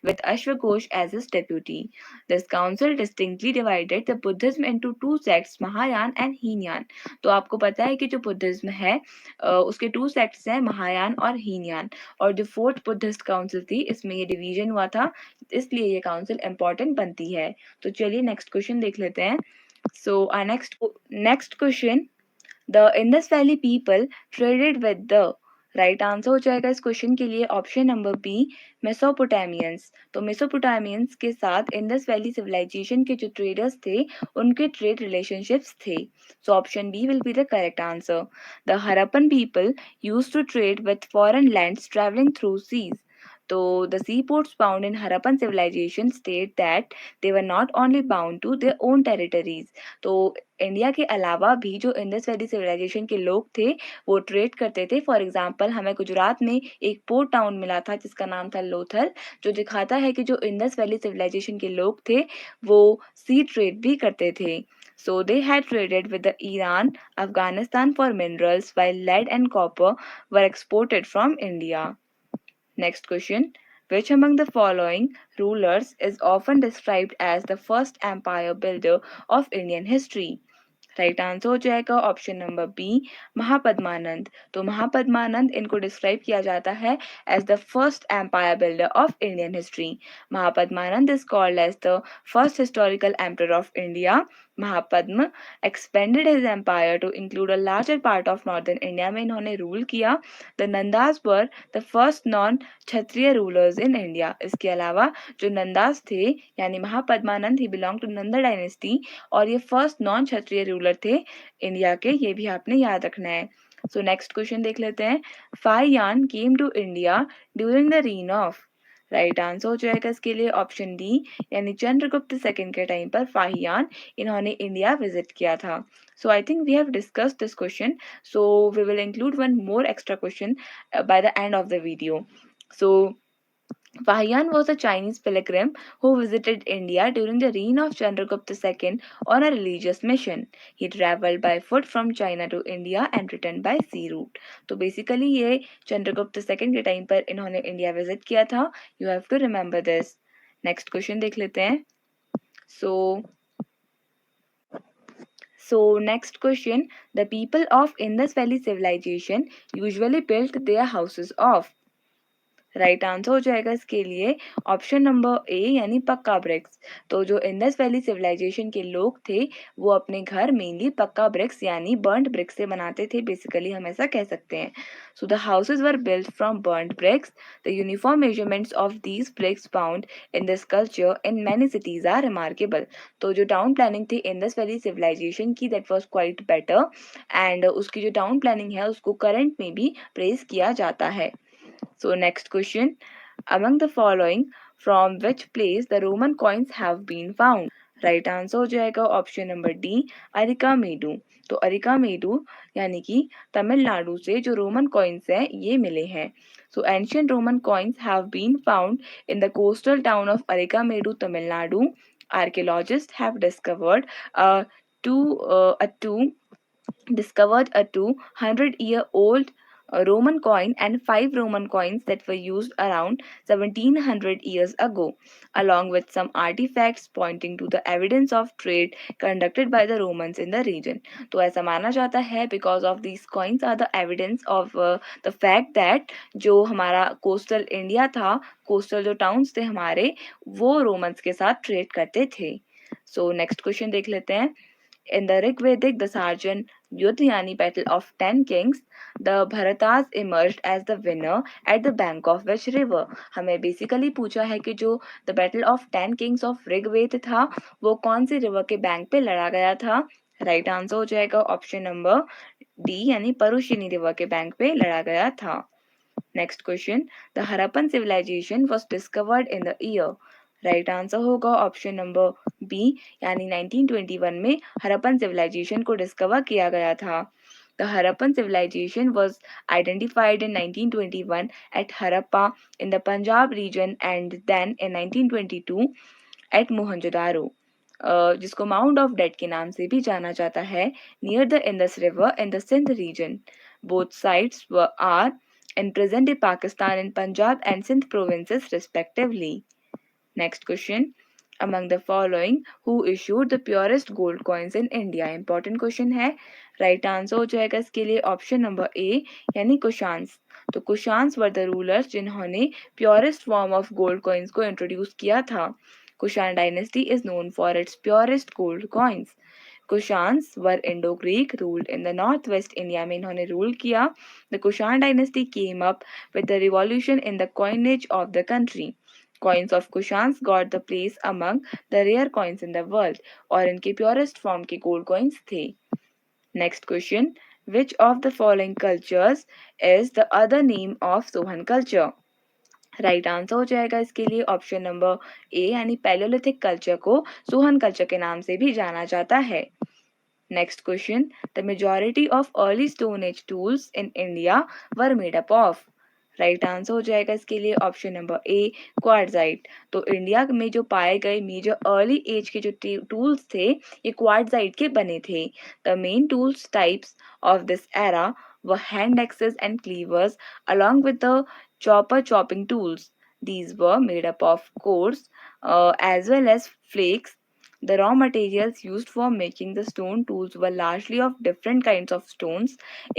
with Ashwaghosh as his deputy. This council distinctly divided the Buddhism into two sects, Mahayana and Heenyan. तो आपको पता है कि जो बुद्धिज्म है उसके टू सेक्ट्स हैं, महायान और हीनयान, और जो फोर्थ बुद्धिस्ट काउंसिल थी इसमें ये डिवीजन हुआ था, इसलिए ये काउंसिल इंपॉर्टेंट बनती है. तो चलिए नेक्स्ट क्वेश्चन देख लेते हैं. सो next question, the Indus valley people traded with the, right answer हो जाएगा इस क्वेश्चन के लिए ऑप्शन नंबर बी, मेसोपोटामियंस. तो मेसोपोटामियंस के साथ इंडस वैली सिविलाइजेशन के जो ट्रेडर्स थे उनके ट्रेड रिलेशनशिप्स थे. So option B will be the correct answer. The Harappan people used to trade with foreign lands travelling through seas. तो the seaports found in Harappan civilization state that they were not only bound to their own territories. तो India के अलावा भी जो Indus valley civilisation के लोग थे वो ट्रेड करते थे. फॉर एग्जांपल हमें गुजरात में एक पोर्ट टाउन मिला था जिसका नाम था लोथल, जो दिखाता है कि जो इंडस वैली सिविलाइजेशन के लोग थे वो सी ट्रेड भी करते थे. So they had traded with the Iran, Afghanistan for minerals, while lead and copper were exported from India. Next question. Which among the following rulers is often described as the first empire builder of Indian history? Right answer हो जाएगा option number B, Mahapadmananda. तो महापद्मानंद इनको describe किया जाता है as the first empire builder of Indian history. Mahapadmananda is called as the first historical emperor of India. Mahapadma expanded his empire to include a larger part of northern India में इन्होंने rule किया. The Nandas were the first non Kshatriya rulers in India. इसके अलावा जो नंदास थे यानी महापद्मानंद ही belong to Nanda dynasty और ये फर्स्ट नॉन क्षत्रिय रूलर थे इंडिया के, ये भी आपने याद रखना है. सो नेक्स्ट क्वेश्चन देख लेते हैं. Fahien came to India during the reign of, right answer हो जाएगा इसके लिए ऑप्शन डी, यानी चंद्रगुप्त सेकंड के टाइम पर फाहियान इन्होंने इंडिया विजिट किया था. So I think we have discussed this question, so we will include one more extra question by the end of the video. So Fahian was a Chinese pilgrim who visited India during the reign of Chandragupta II on a religious mission. He traveled by foot from China to India and returned by sea route. तो basically ये Chandragupta second के time पर इन्होंने India visit किया था. You have to remember this. Next question देख लेते हैं. So next question, the people of Indus Valley civilization usually built their houses of, right answer हो जाएगा इसके लिए ऑप्शन नंबर ए, यानी पक्का ब्रिक्स. तो जो इंडस वैली सिविलाइजेशन के लोग थे वो अपने घर मेनली पक्का ब्रिक्स यानी बर्न्ड ब्रिक्स से बनाते थे, बेसिकली हम ऐसा कह सकते हैं. So the houses were built from burned bricks. The uniform measurements of these bricks found in this culture in many cities are remarkable. तो जो टाउन प्लानिंग थी इंडस वैली सिविलाइजेशन की that was quite better, and उसकी जो town planning है उसको current में भी प्रेज किया जाता है. So next question, among the following, from which place the Roman coins have been found? Right answer हो जाएगा ऑप्शन नंबर डी, अरिका मेडू. तो अरिका मेडू यानी कि तमिलनाडु से जो रोमन कॉइन्स हैं ये मिले हैं. सो ancient Roman coins have been found in the coastal town of areca मेडू, Tamil Nadu. Archaeologists have discovered a two discovered a 200-year-old Roman coin and 5 Roman coins that were used around 1700 years ago, along with some artifacts pointing to the evidence of trade conducted by the Romans in the region. तो ऐसा माना जाता है because of these coins are the evidence of the fact that जो हमारा coastal India था, coastal जो towns थे हमारे, वो रोमन्स के साथ ट्रेड करते थे. सो नेक्स्ट क्वेश्चन देख लेते हैं. In the Rigvedic, the Sarjan Yudhyani battle of 10 kings, the Bharatas emerged as the winner at the bank of which river? हमें बेसिकली पूछा है कि जो the battle of 10 kings of Rigveda था वो कौन सी रिवर के बैंक पे लड़ा गया था. राइट आंसर हो जाएगा ऑप्शन नंबर डी, यानी परुशिनी रिवर के बैंक पे लड़ा गया था. Next question, the Harappan civilization was discovered in the year. Right answer होगा ऑप्शन नंबर बी, यानी 1921 में हरप्पन सिविलाइजेशन को डिस्कवर किया गया था. The Harappan civilization was identified in 1921 at Harappa in the Punjab region and then in 1922 at Mohenjo-daro, जिसको mount of dead के नाम से भी जाना जाता है, near the Indus river in the Sindh region. Both sides are in present-day Pakistan in Punjab and Sindh provinces respectively. Next question. Among the following, who issued the purest gold coins in India? Important question है. Right answer हो जाएगा इसके लिए option number A यानी Kushans. तो Kushans were the rulers जिन्होंने purest form of gold coins को introduce किया था. Kushan dynasty is known for its purest gold coins. Kushans were Indo Greek ruled in the north west India में इन्होंने rule किया. The Kushan dynasty came up with the revolution in the coinage of the country. Coins of Kushans got the place among the rare coins in the world और इनके purest form के gold coins थे. Next question. Which of the following cultures is the other name of Sohan culture? Right answer हो जाएगा इसके लिए option number A यानी Palaeolithic culture को सोहन कल्चर के नाम से भी जाना जाता है. Next question. The majority of early stone age tools in India were made up of. Right answer हो जाएगा इसके लिए ऑप्शन नंबर ए क्वार्टजाइट. तो इंडिया में जो पाए गए मेजर अर्ली एज के जो टूल्स थे ये क्वार्टजाइट के बने थे. The main tools types of this era were hand axes and cleavers along with the chopper chopping tools. These were made up of cores as well as flakes. The raw materials used for making the stone tools were largely of different kinds of stones,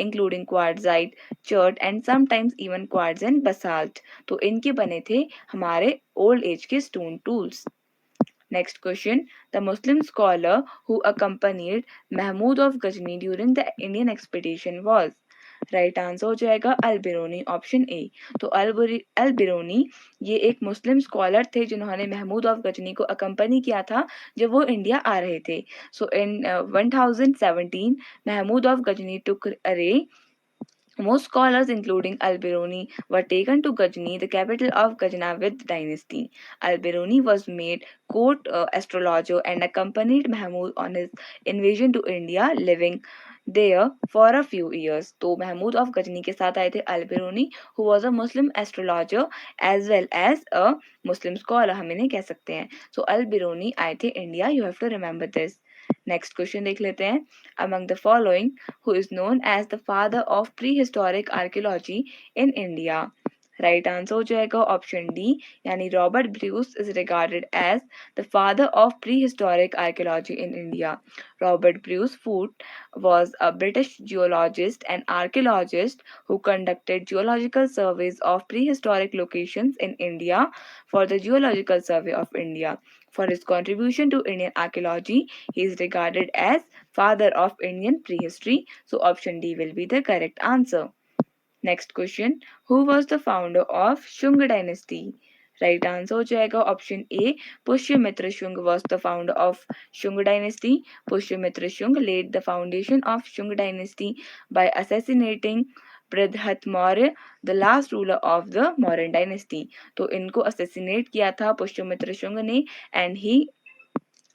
including quartzite, chert, and sometimes even quartz and basalt. तो इनके बने थे हमारे old age के stone tools. Next question. The Muslim scholar who accompanied Mahmud of Ghazni during the Indian expedition was. Right answer हो जाएगा अल Biruni option A. तो अल बिरूनी ये एक मुस्लिम स्कॉलर थे जिन्होंने महमूद ऑफ गजनी को अकम्पनी किया था जब वो इंडिया आ रहे थे. सो इन 1017 महमूद ऑफ गजनी टुक अरे. Most scholars, including Al-Biruni, were taken to Ghazni, the capital of Ghaznavid dynasty. Al-Biruni was made court astrologer and accompanied Mahmud on his invasion to India, living there for a few years. तो Mahmood of Ghazni के साथ आए थे Al-Biruni, who was a Muslim astrologer as well as a Muslim scholar, हम इन्हें कह सकते हैं. So Al-Biruni आए थे India. You have to remember this. Next question देख लेते हैं. Among the following who is known as the father of prehistoric archaeology in India. Right answer हो जाएगा ऑप्शन डी यानी Robert Bruce is regarded as the father of prehistoric archaeology in India. Robert Bruce Foote was a British geologist and archaeologist who conducted geological surveys of prehistoric locations in India for the Geological Survey of India. For his contribution to Indian archaeology, he is regarded as father of Indian prehistory. So option D will be the correct answer. Next question. Who was the founder of Shung dynasty? Right answer हो जाएगा option A Pushyamitra Shunga was the founder of Shunga dynasty. Pushyamitra Shunga laid the foundation of Shung dynasty by assassinating बृहत Maurya, the last ruler of the Mauryan dynasty. तो इनको assassinate किया था पुष्यमित्र शुंग ने and he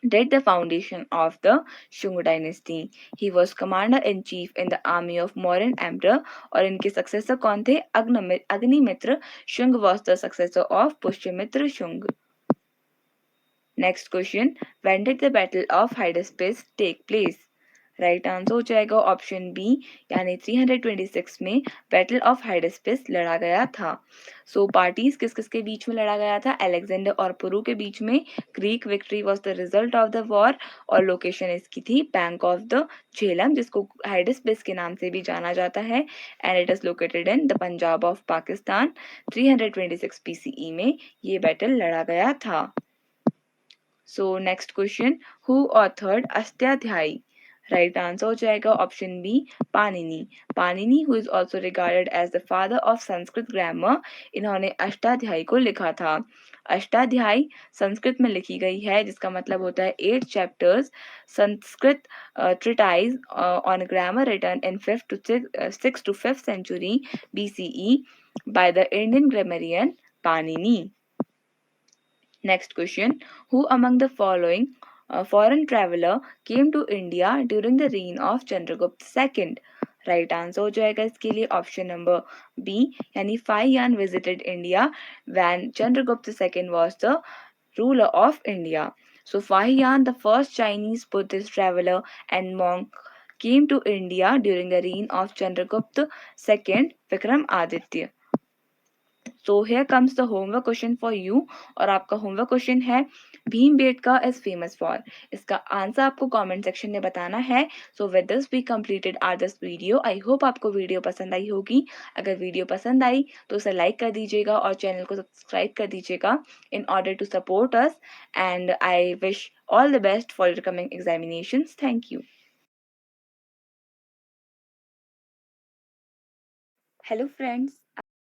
did the foundation of the Shung dynasty. He was commander-in-chief in the army of Mauryan emperor. और इनके successor कौन थे? Agnimitra. Shung was the successor of Pushyamitra Shung. Next question. When did the Battle of Hydaspes take place? Right answer हो जाएगा option B यानी 326 में battle of हाइडेस्पिस लड़ा गया था. सो पार्टीज किस किस के बीच में लड़ा गया था? अलेक्जेंडर और पुरु के बीच में. Greek victory was the result of the war और लोकेशन इसकी थी बैंक ऑफ द झेलम जिसको हाइडेस्पिस के नाम से भी जाना जाता है and it is located in the Punjab of Pakistan. 326 BCE में ये बैटल लड़ा गया था. So next question. Who authored Ashtadhyayi? Right answer हो जाएगा option B Panini. Panini who is also regarded as the father of Sanskrit grammar. इन्होंने अष्टाध्यायी को लिखा था. अष्टाध्यायी संस्कृत में लिखी गई है जिसका मतलब होता है 8 chapters. Sanskrit treatise on grammar written in 6th to 5th century BCE by the Indian grammarian Panini. Next question. Who among the following foreign traveler came to India during the reign of Chandragupta II? Right answer हो जाएगा इसके लिए option number B यानी Fahien visited India when Chandragupta II was the ruler of India. So Fahiyan, the first Chinese Buddhist traveler and monk, came to India during the reign of Chandragupta II Vikramaditya? So here comes the homework question for you. और आपका homework question है Bhimbetka is famous for. इसका answer आपको comment section में बताना है। So with this we completed are this video. I hope आपको video पसंद आई होगी। अगर वीडियो पसंद आई तो उसे लाइक कर दीजिएगा और चैनल को सब्सक्राइब कर दीजिएगा in order to support us. And I wish all the best for your coming examinations. Thank you. Hello friends,